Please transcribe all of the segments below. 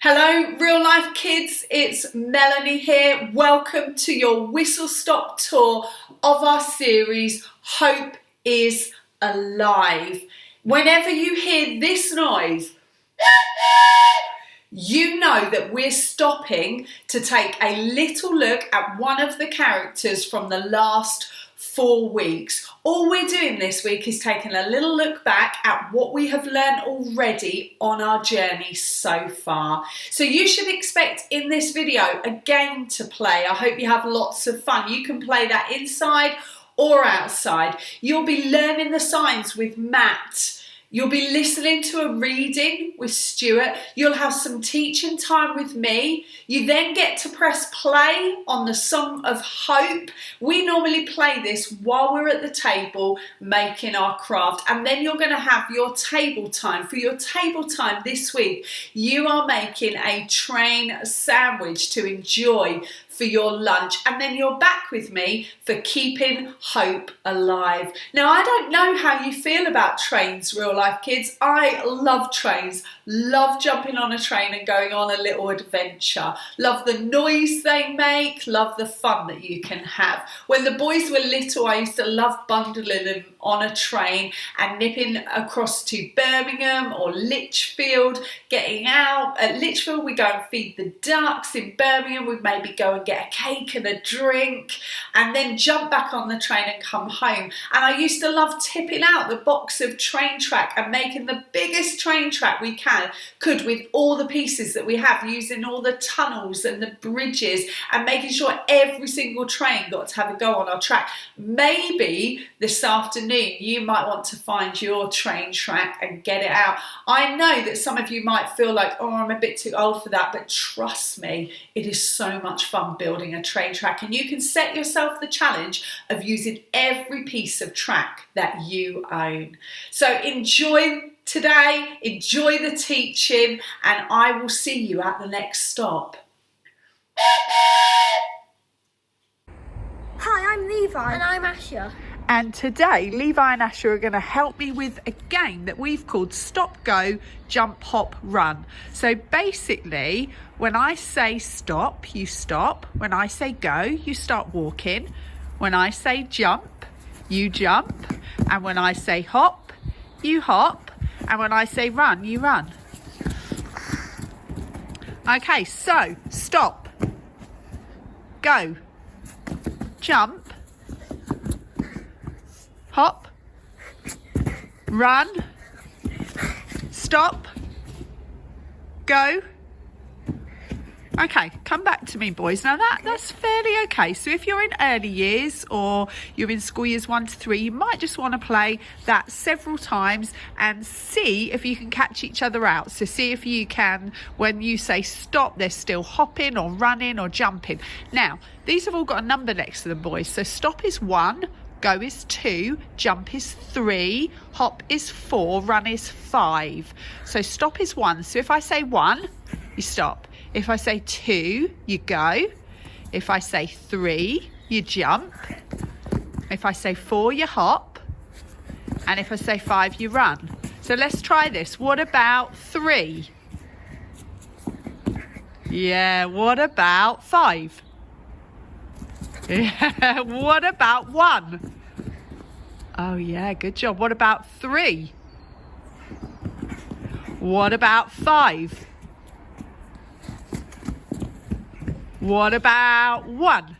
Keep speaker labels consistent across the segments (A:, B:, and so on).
A: Hello, real life kids, it's Melanie here. Welcome to your whistle stop tour of our series, Hope is Alive. Whenever you hear this noise, you know that we're stopping to take a little look at one of the characters from the last 4 weeks. All we're doing this week is taking a little look back at what we have learned already on our journey so far. So you should expect in this video a game to play. I hope you have lots of fun. You can play that inside or outside. You'll be learning the signs with Matt. You'll be listening to a reading with Stuart. You'll have some teaching time with me. You then get to press play on the Song of Hope. We normally play this while we're at the table making our craft. And then you're going to have your table time. For your table time this week, you are making a train sandwich to enjoy for your lunch, and then you're back with me for keeping hope alive. Now, I don't know how you feel about trains, real life kids. I love trains, love jumping on a train and going on a little adventure, love the noise they make, love the fun that you can have. When the boys were little, I used to love bundling them on a train and nipping across to Birmingham or Lichfield, getting out. At Lichfield, we go and feed the ducks. In Birmingham, we'd maybe go and get a cake and a drink and then jump back on the train and come home. And I used to love tipping out the box of train track and making the biggest train track we could with all the pieces that we have, using all the tunnels and the bridges and making sure every single train got to have a go on our track. Maybe this afternoon you might want to find your train track and get it out. I know that some of you might feel like, oh, I'm a bit too old for that, but trust me, it is so much fun building a train track, and you can set yourself the challenge of using every piece of track that you own. So enjoy today, enjoy the teaching, and I will see you at the next stop.
B: Hi, I'm Levi. And I'm Asher.
A: And today, Levi and Asher are going to help me with a game that we've called Stop, Go, Jump, Hop, Run. So basically, when I say stop, you stop. When I say go, you start walking. When I say jump, you jump. And when I say hop, you hop. And when I say run, you run. Okay, so stop, go, jump, hop, run, stop, go. Okay, come back to me, boys. Now that's fairly okay. So if you're in early years or you're in school years 1 to 3, you might just want to play that several times and see if you can catch each other out. So see if you can, when you say stop, they're still hopping or running or jumping. Now, these have all got a number next to them, boys. So stop is 1, go is 2, jump is 3, hop is 4, run is 5. So stop is 1. So if I say 1, you stop. If I say 2, you go. If I say 3, you jump. If I say 4, you hop. And if I say 5, you run. So let's try this. What about 3? Yeah, what about 5? Yeah, what about 1? Oh yeah, good job. What about 3? What about 5? What about 1?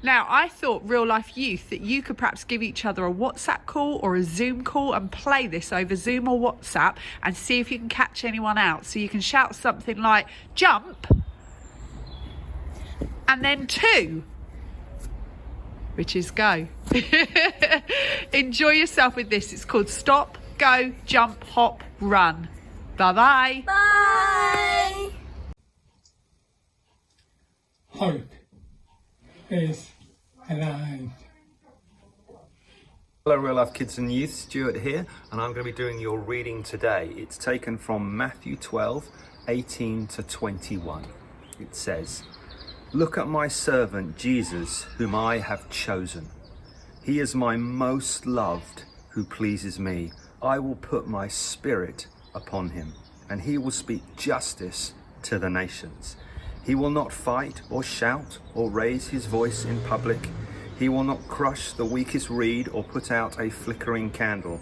A: Now, I thought, real life youth, that you could perhaps give each other a WhatsApp call or a Zoom call and play this over Zoom or WhatsApp and see if you can catch anyone out. So you can shout something like jump and then 2, which is go. Enjoy yourself with this. It's called Stop, Go, Jump, Hop, Run. Bye-bye.
B: Bye.
C: Hope is alive.
D: Hello real life kids and youth, Stuart here, and I'm going to be doing your reading today. It's taken from Matthew 12, 18 to 21. It says, "Look at my servant Jesus, whom I have chosen. He is my most loved, who pleases me. I will put my spirit upon him. and he will speak justice to the nations. He will not fight or shout or raise his voice in public. He will not crush the weakest reed or put out a flickering candle.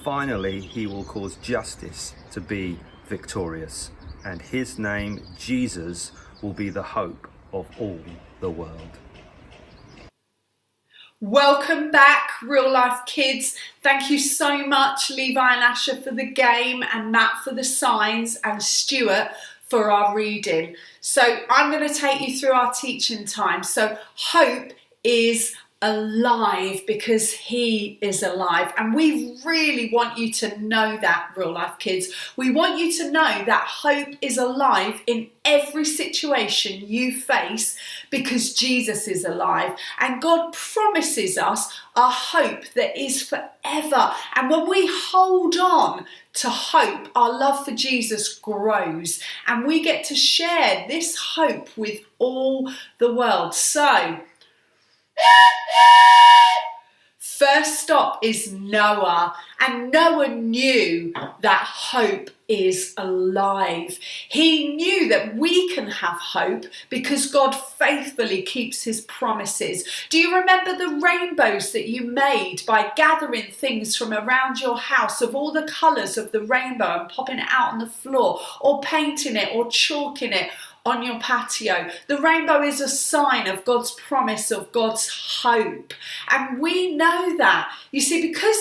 D: Finally, he will cause justice to be victorious, and his name, Jesus, will be the hope of all the world.
A: Welcome back, Real Life Kids. Thank you so much, Levi and Asher, for the game, and Matt for the signs, and Stuart for our reading. So I'm going to take you through our teaching time. So hope is alive because he is alive, and we really want you to know that, Real Life Kids. We want you to know that hope is alive in every situation you face because Jesus is alive, and God promises us a hope that is forever. And when we hold on to hope, our love for Jesus grows, and we get to share this hope with all the world. So first stop is Noah, and Noah knew that hope is alive. He knew that we can have hope because God faithfully keeps his promises. Do you remember the rainbows that you made by gathering things from around your house of all the colours of the rainbow and popping it out on the floor, or painting it or chalking it on your patio? The rainbow is a sign of God's promise, of God's hope. And we know that. You see, because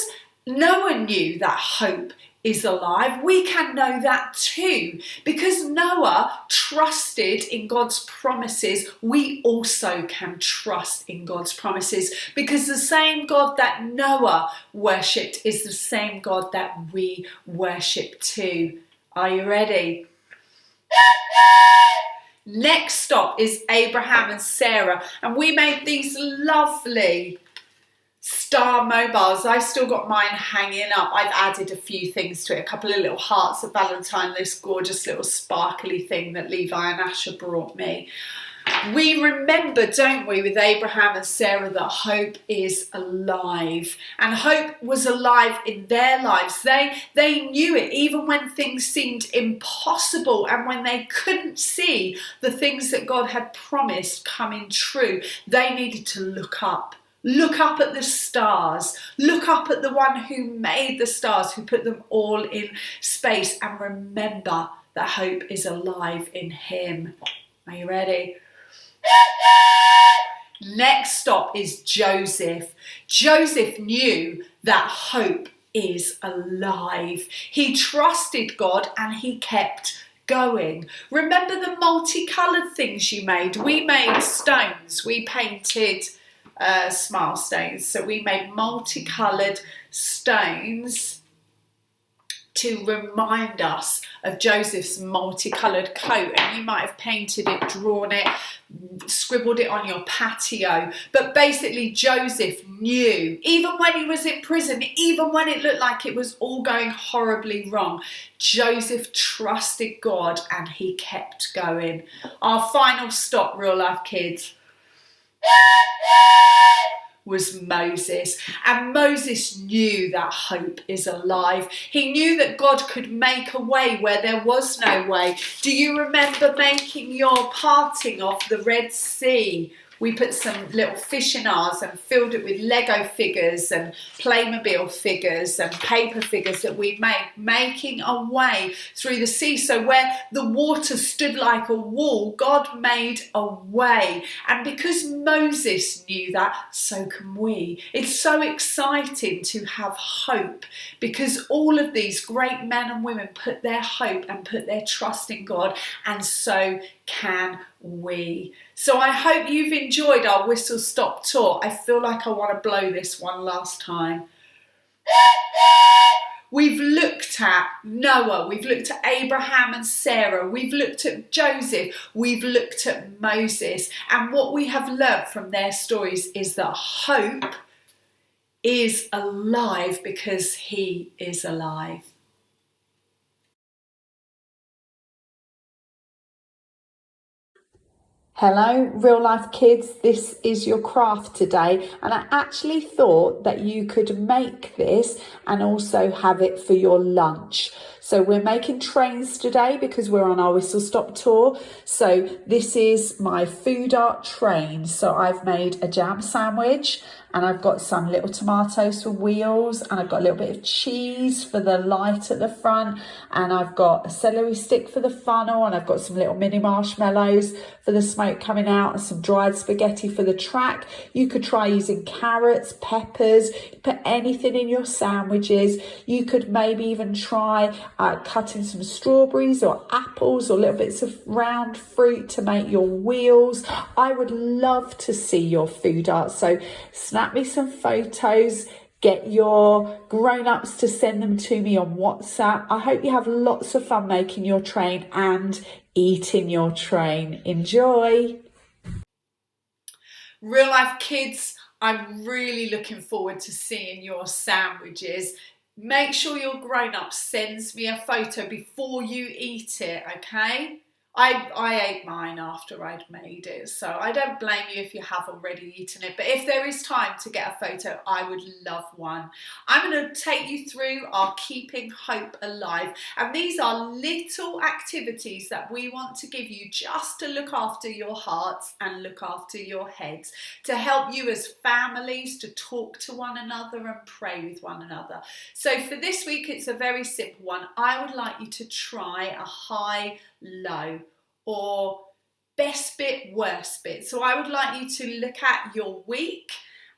A: Noah knew that hope is alive, we can know that too. Because Noah trusted in God's promises, we also can trust in God's promises, because the same God that Noah worshipped is the same God that we worship too. Are you ready? Next stop is Abraham and Sarah, and we made these lovely star mobiles. I've still got mine hanging up. I've added a few things to it, a couple of little hearts of Valentine, this gorgeous little sparkly thing that Levi and Asher brought me. We remember, don't we, with Abraham and Sarah, that hope is alive, and hope was alive in their lives. They knew it even when things seemed impossible, and when they couldn't see the things that God had promised coming true. They needed to look up. Look up at the stars. Look up at the one who made the stars, who put them all in space, and remember that hope is alive in him. Are you ready? Next stop is Joseph. Joseph knew that hope is alive. He trusted God and he kept going. Remember the multicoloured things you made? We made stones. We painted smile stones. So we made multicoloured stones to remind us of Joseph's multicoloured coat, and you might have painted it, drawn it, scribbled it on your patio. But basically Joseph knew, even when he was in prison, even when it looked like it was all going horribly wrong, Joseph trusted God and he kept going. Our final stop, Real Life Kids, was Moses. And Moses knew that hope is alive. He knew that God could make a way where there was no way. Do you remember making your parting of the Red Sea? We put some little fish in ours and filled it with Lego figures and Playmobil figures and paper figures that we made, making a way through the sea. So where the water stood like a wall, God made a way. And because Moses knew that, so can we. It's so exciting to have hope, because all of these great men and women put their hope and put their trust in God, and so can we. So I hope you've enjoyed our whistle stop tour. I feel like I want to blow this one last time. We've looked at Noah, we've looked at Abraham and Sarah, we've looked at Joseph, we've looked at Moses, and what we have learnt from their stories is that hope is alive because he is alive. Hello, Real Life Kids. This is your craft today, and I actually thought that you could make this and also have it for your lunch. So we're making trains today because we're on our whistle stop tour. So this is my food art train. So I've made a jam sandwich, and I've got some little tomatoes for wheels, and I've got a little bit of cheese for the light at the front, and I've got a celery stick for the funnel, and I've got some little mini marshmallows for the smoke coming out, and some dried spaghetti for the track. You could try using carrots, peppers, put anything in your sandwiches. You could maybe even try cutting some strawberries or apples or little bits of round fruit to make your wheels. I would love to see your food art, so snap me some photos, get your grown-ups to send them to me on WhatsApp. I hope you have lots of fun making your train and eating your train. Enjoy! Real life kids, I'm really looking forward to seeing your sandwiches. Make sure your grown-up sends me a photo before you eat it, okay? I ate mine after I'd made it, so I don't blame you if you have already eaten it. But if there is time to get a photo, I would love one. I'm going to take you through our Keeping Hope Alive. And these are little activities that we want to give you just to look after your hearts and look after your heads, to help you as families to talk to one another and pray with one another. So for this week, it's a very simple one. I would like you to try a high, low, or best bit, worst bit. So I would like you to look at your week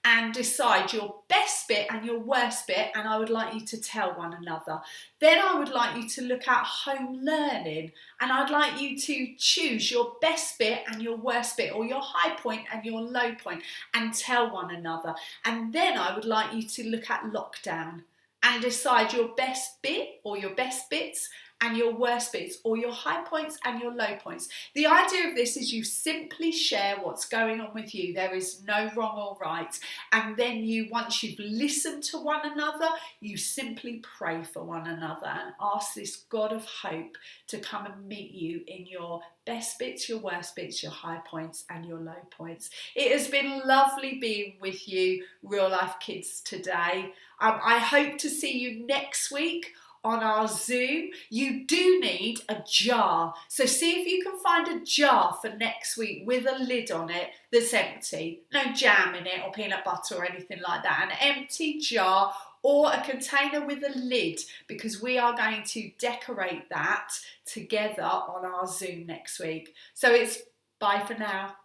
A: and decide your best bit and your worst bit, and I would like you to tell one another. Then I would like you to look at home learning, and I'd like you to choose your best bit and your worst bit, or your high point and your low point, and tell one another. And then I would like you to look at lockdown and decide your best bit or your best bits and your worst bits, or your high points and your low points. The idea of this is you simply share what's going on with you. There is no wrong or right. And then once you've listened to one another, you simply pray for one another and ask this God of hope to come and meet you in your best bits, your worst bits, your high points and your low points. It has been lovely being with you, Real Life Kids, today. I hope to see you next week on our Zoom. You do need a jar, so see if you can find a jar for next week with a lid on it that's empty, no jam in it or peanut butter or anything like that, an empty jar or a container with a lid, because we are going to decorate that together on our Zoom next week. So it's bye for now.